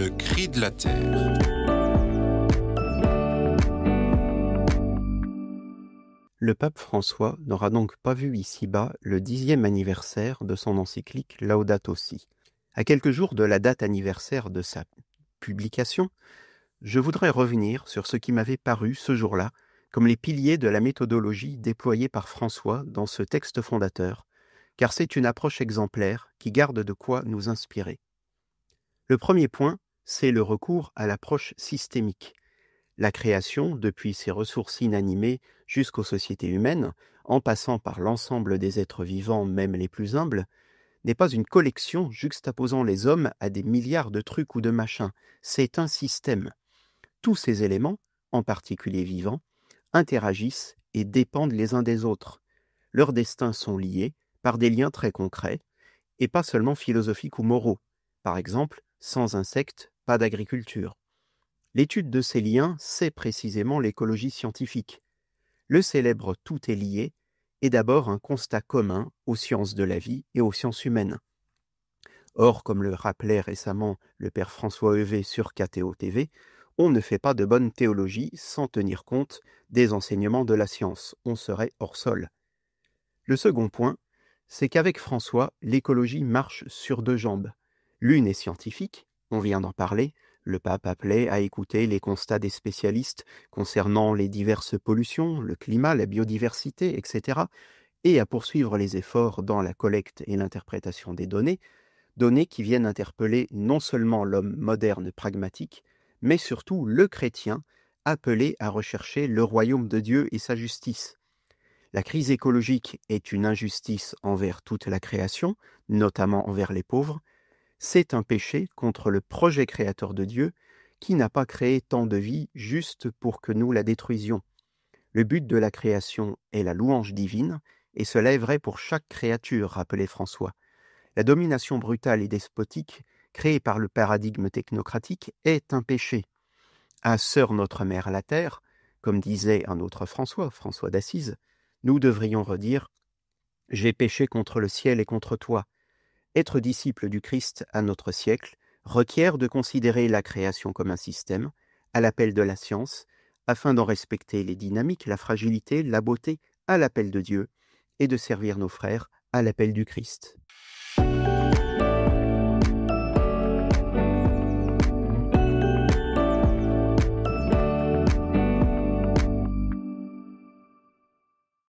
Le cri de la terre. Le pape François n'aura donc pas vu ici-bas le 10e anniversaire de son encyclique Laudato Si. À quelques jours de la date anniversaire de sa publication, je voudrais revenir sur ce qui m'avait paru ce jour-là comme les piliers de la méthodologie déployée par François dans ce texte fondateur, car c'est une approche exemplaire qui garde de quoi nous inspirer. Le premier point, c'est le recours à l'approche systémique. La création, depuis ses ressources inanimées jusqu'aux sociétés humaines, en passant par l'ensemble des êtres vivants, même les plus humbles, n'est pas une collection juxtaposant les hommes à des milliards de trucs ou de machins, c'est un système. Tous ces éléments, en particulier vivants, interagissent et dépendent les uns des autres. Leurs destins sont liés par des liens très concrets, et pas seulement philosophiques ou moraux. Par exemple, sans insectes, pas d'agriculture. L'étude de ces liens, c'est précisément l'écologie scientifique. Le célèbre « tout est lié » est d'abord un constat commun aux sciences de la vie et aux sciences humaines. Or, comme le rappelait récemment le père François Heuvet sur KTO TV, on ne fait pas de bonne théologie sans tenir compte des enseignements de la science, on serait hors sol. Le second point, c'est qu'avec François, l'écologie marche sur deux jambes. L'une est scientifique, on vient d'en parler, le pape appelait à écouter les constats des spécialistes concernant les diverses pollutions, le climat, la biodiversité, etc., et à poursuivre les efforts dans la collecte et l'interprétation des données qui viennent interpeller non seulement l'homme moderne pragmatique, mais surtout le chrétien appelé à rechercher le royaume de Dieu et sa justice. La crise écologique est une injustice envers toute la création, notamment envers les pauvres. C'est un péché contre le projet créateur de Dieu qui n'a pas créé tant de vie juste pour que nous la détruisions. Le but de la création est la louange divine, et cela est vrai pour chaque créature, rappelait François. La domination brutale et despotique, créée par le paradigme technocratique, est un péché. À sœur notre mère la terre, comme disait un autre François, François d'Assise, nous devrions redire « J'ai péché contre le ciel et contre toi ». Être disciple du Christ à notre siècle requiert de considérer la création comme un système, à l'appel de la science, afin d'en respecter les dynamiques, la fragilité, la beauté, à l'appel de Dieu, et de servir nos frères à l'appel du Christ.